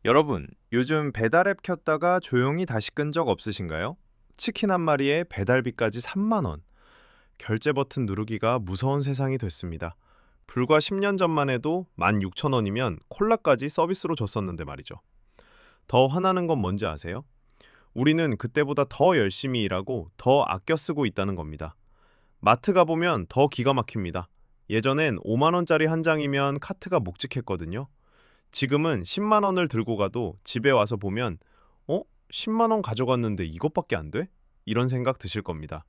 여러분, 요즘 배달앱 켰다가 조용히 다시 끈 적 없으신가요? 치킨 한 마리에 배달비까지 3만 원. 결제 버튼 누르기가 무서운 세상이 됐습니다. 불과 10년 전만 해도 16,000원이면 콜라까지 서비스로 줬었는데 말이죠. 더 화나는 건 뭔지 아세요? 우리는 그때보다 더 열심히 일하고 더 아껴 쓰고 있다는 겁니다. 마트 가보면 더 기가 막힙니다. 예전엔 5만 원짜리 한 장이면 카트가 묵직했거든요. 지금은 10만 원을 들고 가도 집에 와서 보면 10만 원 가져갔는데 이것밖에 안 돼? 이런 생각 드실 겁니다.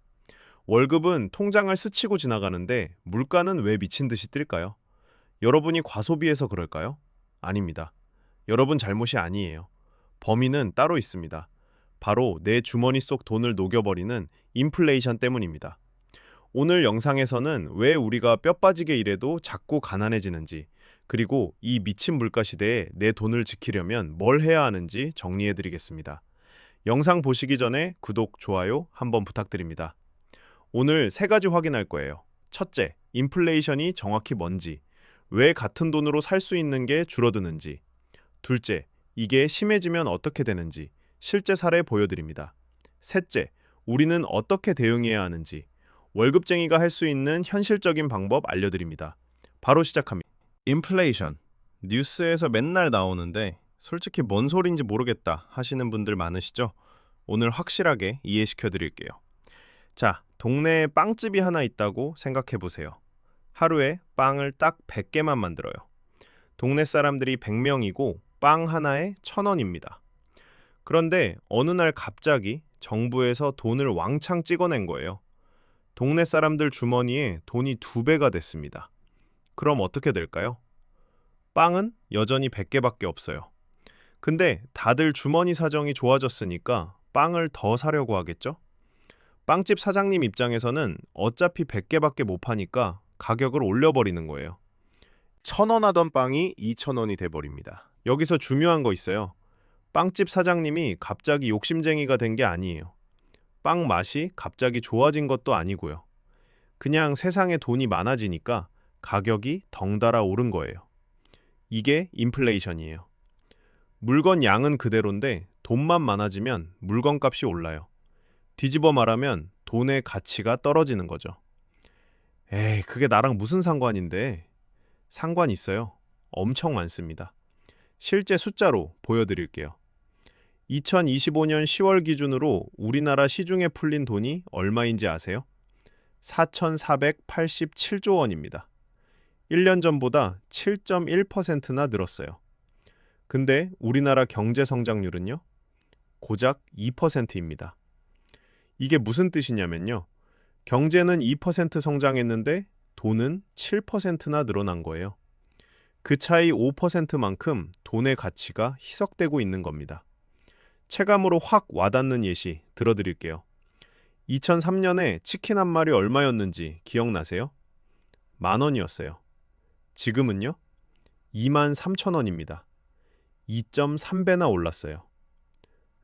월급은 통장을 스치고 지나가는데 물가는 왜 미친 듯이 뛸까요? 여러분이 과소비해서 그럴까요? 아닙니다. 여러분 잘못이 아니에요. 범인은 따로 있습니다. 바로 내 주머니 속 돈을 녹여버리는 인플레이션 때문입니다. 오늘 영상에서는 왜 우리가 뼈 빠지게 일해도 자꾸 가난해지는지, 그리고 이 미친 물가 시대에 내 돈을 지키려면 뭘 해야 하는지 정리해 드리겠습니다. 영상 보시기 전에 구독, 좋아요 한번 부탁드립니다. 오늘 세 가지 확인할 거예요. 첫째, 인플레이션이 정확히 뭔지, 왜 같은 돈으로 살 수 있는 게 줄어드는지. 둘째, 이게 심해지면 어떻게 되는지, 실제 사례 보여드립니다. 셋째, 우리는 어떻게 대응해야 하는지, 월급쟁이가 할 수 있는 현실적인 방법 알려드립니다. 바로 시작합니다. 인플레이션. 뉴스에서 맨날 나오는데 솔직히 뭔 소린지 모르겠다 하시는 분들 많으시죠? 오늘 확실하게 이해시켜 드릴게요. 자, 동네에 빵집이 하나 있다고 생각해 보세요. 하루에 빵을 딱 100개만 만들어요. 동네 사람들이 100명이고 빵 하나에 1,000원입니다. 그런데 어느 날 갑자기 정부에서 돈을 왕창 찍어낸 거예요. 동네 사람들 주머니에 돈이 2배가 됐습니다. 그럼 어떻게 될까요? 빵은 여전히 100개밖에 없어요. 근데 다들 주머니 사정이 좋아졌으니까 빵을 더 사려고 하겠죠? 빵집 사장님 입장에서는 어차피 100개밖에 못 파니까 가격을 올려버리는 거예요. 1,000원 하던 빵이 2,000원이 돼버립니다. 여기서 중요한 거 있어요. 빵집 사장님이 갑자기 욕심쟁이가 된 게 아니에요. 빵 맛이 갑자기 좋아진 것도 아니고요. 그냥 세상에 돈이 많아지니까 가격이 덩달아 오른 거예요. 이게 인플레이션이에요. 물건 양은 그대로인데 돈만 많아지면 물건 값이 올라요. 뒤집어 말하면 돈의 가치가 떨어지는 거죠. 에이, 그게 나랑 무슨 상관인데? 상관 있어요. 엄청 많습니다. 실제 숫자로 보여드릴게요. 2025년 10월 기준으로 우리나라 시중에 풀린 돈이 얼마인지 아세요? 4,487조 원입니다. 1년 전보다 7.1%나 늘었어요. 근데 우리나라 경제 성장률은요? 고작 2%입니다. 이게 무슨 뜻이냐면요. 경제는 2% 성장했는데 돈은 7%나 늘어난 거예요. 그 차이 5%만큼 돈의 가치가 희석되고 있는 겁니다. 체감으로 확 와닿는 예시 들어드릴게요. 2003년에 치킨 한 마리 얼마였는지 기억나세요? 10,000원이었어요. 지금은요? 23,000원입니다. 2.3배나 올랐어요.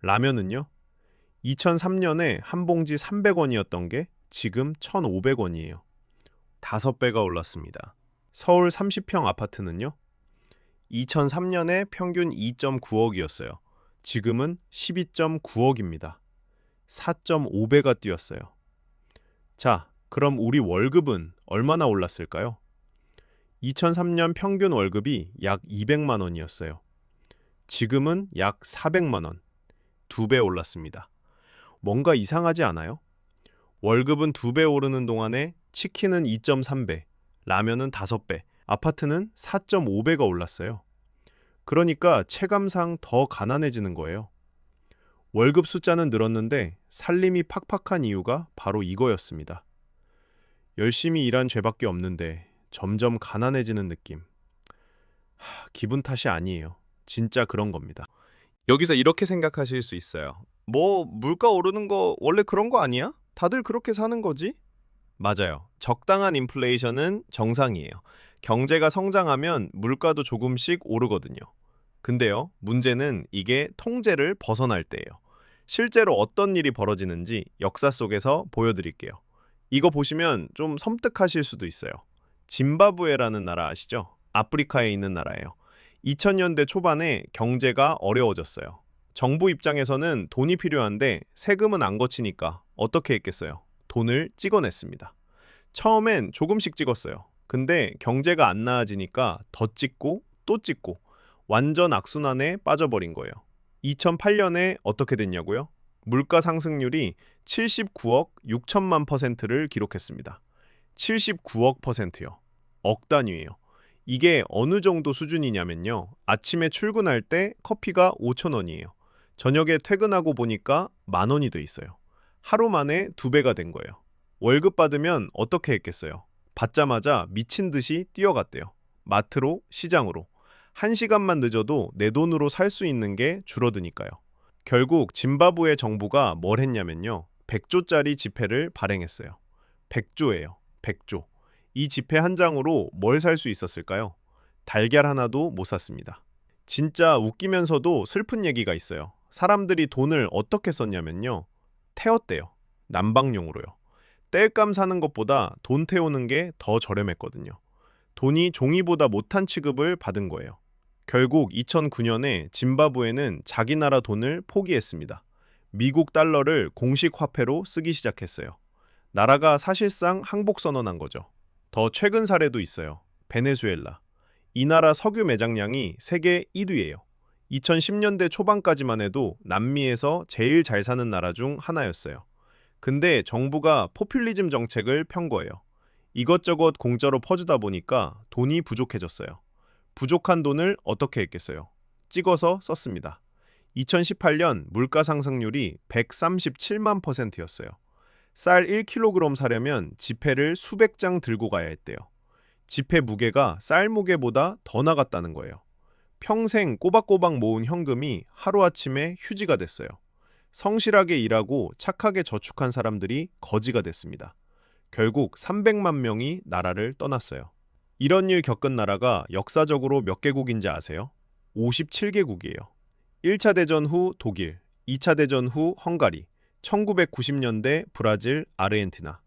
라면은요? 2003년에 한 봉지 300원이었던 게 지금 1,500원이에요. 5배가 올랐습니다. 서울 30평 아파트는요? 2003년에 평균 2.9억이었어요. 지금은 12.9억입니다. 4.5배가 뛰었어요. 자, 그럼 우리 월급은 얼마나 올랐을까요? 2003년 평균 월급이 약 200만 원이었어요. 지금은 약 400만 원. 2배 올랐습니다. 뭔가 이상하지 않아요? 월급은 2배 오르는 동안에 치킨은 2.3배, 라면은 5배, 아파트는 4.5배가 올랐어요. 그러니까 체감상 더 가난해지는 거예요. 월급 숫자는 늘었는데 살림이 팍팍한 이유가 바로 이거였습니다. 열심히 일한 죄밖에 없는데 점점 가난해지는 느낌. 기분 탓이 아니에요. 진짜 그런 겁니다. 여기서 이렇게 생각하실 수 있어요. 뭐 물가 오르는 거 원래 그런 거 아니야? 다들 그렇게 사는 거지? 맞아요. 적당한 인플레이션은 정상이에요. 경제가 성장하면 물가도 조금씩 오르거든요. 근데요, 문제는 이게 통제를 벗어날 때예요. 실제로 어떤 일이 벌어지는지 역사 속에서 보여드릴게요. 이거 보시면 좀 섬뜩하실 수도 있어요. 짐바브웨라는 나라 아시죠? 아프리카에 있는 나라예요. 2000년대 초반에 경제가 어려워졌어요. 정부 입장에서는 돈이 필요한데 세금은 안 거치니까 어떻게 했겠어요? 돈을 찍어냈습니다. 처음엔 조금씩 찍었어요. 근데 경제가 안 나아지니까 더 찍고 또 찍고 완전 악순환에 빠져버린 거예요. 2008년에 어떻게 됐냐고요? 물가 상승률이 79억 6천만 퍼센트를 기록했습니다. 79억 퍼센트요. 억 단위예요. 이게 어느 정도 수준이냐면요. 아침에 출근할 때 커피가 5천 원이에요. 저녁에 퇴근하고 보니까 만 원이 돼 있어요. 하루 만에 두 배가 된 거예요. 월급 받으면 어떻게 했겠어요? 받자마자 미친 듯이 뛰어갔대요. 마트로, 시장으로. 한 시간만 늦어도 내 돈으로 살 수 있는 게 줄어드니까요. 결국 짐바브웨 정부가 뭘 했냐면요. 100조짜리 지폐를 발행했어요. 100조예요. 100조. 이 지폐 한 장으로 뭘 살 수 있었을까요? 달걀 하나도 못 샀습니다. 진짜 웃기면서도 슬픈 얘기가 있어요. 사람들이 돈을 어떻게 썼냐면요. 태웠대요. 난방용으로요. 땔감 사는 것보다 돈 태우는 게 더 저렴했거든요. 돈이 종이보다 못한 취급을 받은 거예요. 결국 2009년에 짐바브웨는 자기 나라 돈을 포기했습니다. 미국 달러를 공식 화폐로 쓰기 시작했어요. 나라가 사실상 항복 선언한 거죠. 더 최근 사례도 있어요. 베네수엘라. 이 나라 석유 매장량이 세계 1위예요. 2010년대 초반까지만 해도 남미에서 제일 잘 사는 나라 중 하나였어요. 근데 정부가 포퓰리즘 정책을 편 거예요. 이것저것 공짜로 퍼주다 보니까 돈이 부족해졌어요. 부족한 돈을 어떻게 했겠어요? 찍어서 썼습니다. 2018년 물가 상승률이 137만 퍼센트였어요. 쌀 1kg 사려면 지폐를 수백 장 들고 가야 했대요. 지폐 무게가 쌀 무게보다 더 나갔다는 거예요. 평생 꼬박꼬박 모은 현금이 하루아침에 휴지가 됐어요. 성실하게 일하고 착하게 저축한 사람들이 거지가 됐습니다. 결국 300만 명이 나라를 떠났어요. 이런 일 겪은 나라가 역사적으로 몇 개국인지 아세요? 57개국이에요. 1차 대전 후 독일, 2차 대전 후 헝가리, 1990년대 브라질, 아르헨티나.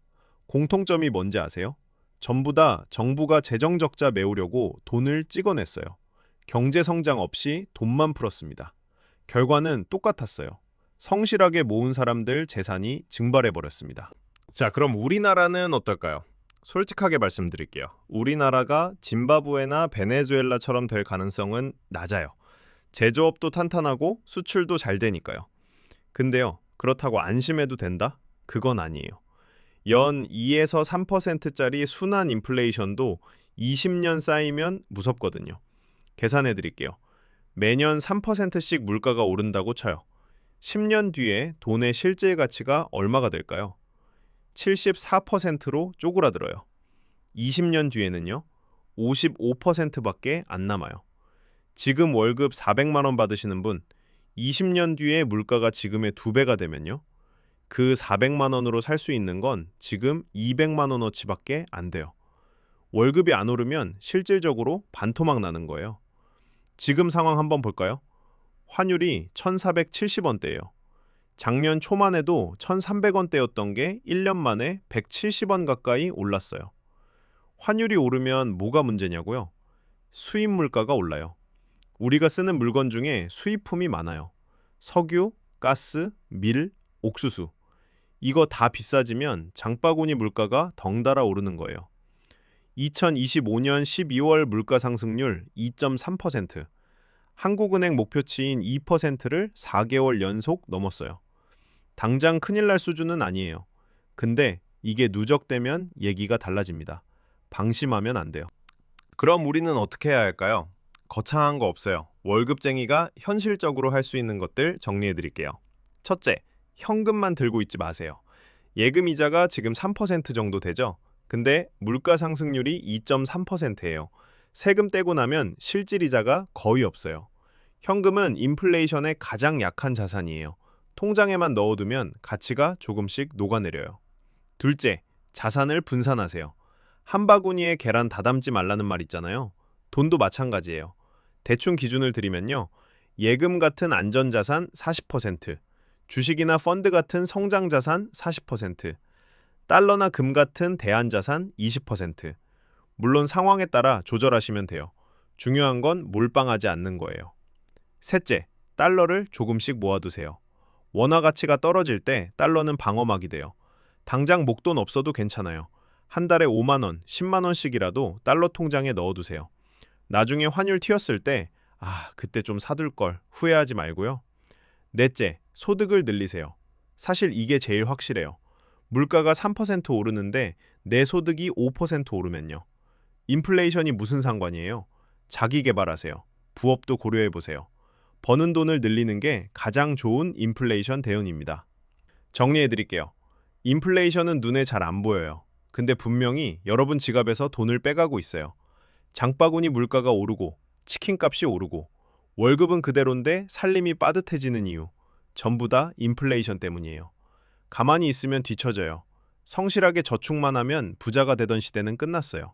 공통점이 뭔지 아세요? 전부 다 정부가 재정 적자 메우려고 돈을 찍어냈어요. 경제 성장 없이 돈만 풀었습니다. 결과는 똑같았어요. 성실하게 모은 사람들 재산이 증발해버렸습니다. 자, 그럼 우리나라는 어떨까요? 솔직하게 말씀드릴게요. 우리나라가 짐바브웨나 베네수엘라처럼 될 가능성은 낮아요. 제조업도 탄탄하고 수출도 잘 되니까요. 근데요, 그렇다고 안심해도 된다? 그건 아니에요. 연 2에서 3%짜리 순환 인플레이션도 20년 쌓이면 무섭거든요. 계산해 드릴게요. 매년 3%씩 물가가 오른다고 쳐요. 10년 뒤에 돈의 실질 가치가 얼마가 될까요? 74%로 쪼그라들어요. 20년 뒤에는요, 55%밖에 안 남아요. 지금 월급 400만 원 받으시는 분, 20년 뒤에 물가가 지금의 2배가 되면요, 그 400만 원으로 살 수 있는 건 지금 200만 원어치밖에 안 돼요. 월급이 안 오르면 실질적으로 반토막 나는 거예요. 지금 상황 한번 볼까요? 환율이 1,470원대예요. 작년 초만 해도 1,300원대였던 게 1년 만에 170원 가까이 올랐어요. 환율이 오르면 뭐가 문제냐고요? 수입 물가가 올라요. 우리가 쓰는 물건 중에 수입품이 많아요. 석유, 가스, 밀, 옥수수. 이거 다 비싸지면 장바구니 물가가 덩달아 오르는 거예요. 2025년 12월 물가 상승률 2.3%. 한국은행 목표치인 2%를 4개월 연속 넘었어요. 당장 큰일 날 수준은 아니에요. 근데 이게 누적되면 얘기가 달라집니다. 방심하면 안 돼요. 그럼 우리는 어떻게 해야 할까요? 거창한 거 없어요. 월급쟁이가 현실적으로 할 수 있는 것들 정리해 드릴게요. 첫째, 현금만 들고 있지 마세요. 예금 이자가 지금 3% 정도 되죠? 근데 물가 상승률이 2.3%예요. 세금 떼고 나면 실질 이자가 거의 없어요. 현금은 인플레이션에 가장 약한 자산이에요. 통장에만 넣어두면 가치가 조금씩 녹아내려요. 둘째, 자산을 분산하세요. 한 바구니에 계란 다 담지 말라는 말 있잖아요. 돈도 마찬가지예요. 대충 기준을 드리면요. 예금 같은 안전자산 40%, 주식이나 펀드 같은 성장자산 40%, 달러나 금 같은 대안자산 20%. 물론 상황에 따라 조절하시면 돼요. 중요한 건 몰빵하지 않는 거예요. 셋째, 달러를 조금씩 모아두세요. 원화 가치가 떨어질 때 달러는 방어막이 돼요. 당장 목돈 없어도 괜찮아요. 한 달에 5만 원, 10만 원씩이라도 달러 통장에 넣어두세요. 나중에 환율 튀었을 때, 그때 좀 사둘 걸 후회하지 말고요. 넷째, 소득을 늘리세요. 사실 이게 제일 확실해요. 물가가 3% 오르는데 내 소득이 5% 오르면요. 인플레이션이 무슨 상관이에요? 자기 개발하세요. 부업도 고려해 보세요. 버는 돈을 늘리는 게 가장 좋은 인플레이션 대응입니다. 정리해 드릴게요. 인플레이션은 눈에 잘 안 보여요. 근데 분명히 여러분 지갑에서 돈을 빼가고 있어요. 장바구니 물가가 오르고, 치킨값이 오르고, 월급은 그대로인데 살림이 빠듯해지는 이유. 전부 다 인플레이션 때문이에요. 가만히 있으면 뒤처져요. 성실하게 저축만 하면 부자가 되던 시대는 끝났어요.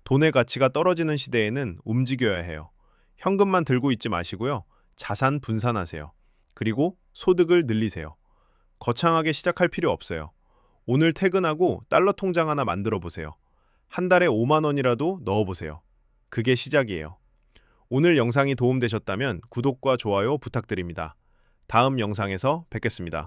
돈의 가치가 떨어지는 시대에는 움직여야 해요. 현금만 들고 있지 마시고요. 자산 분산하세요. 그리고 소득을 늘리세요. 거창하게 시작할 필요 없어요. 오늘 퇴근하고 달러 통장 하나 만들어 보세요. 한 달에 5만 원이라도 넣어 보세요. 그게 시작이에요. 오늘 영상이 도움되셨다면 구독과 좋아요 부탁드립니다. 다음 영상에서 뵙겠습니다.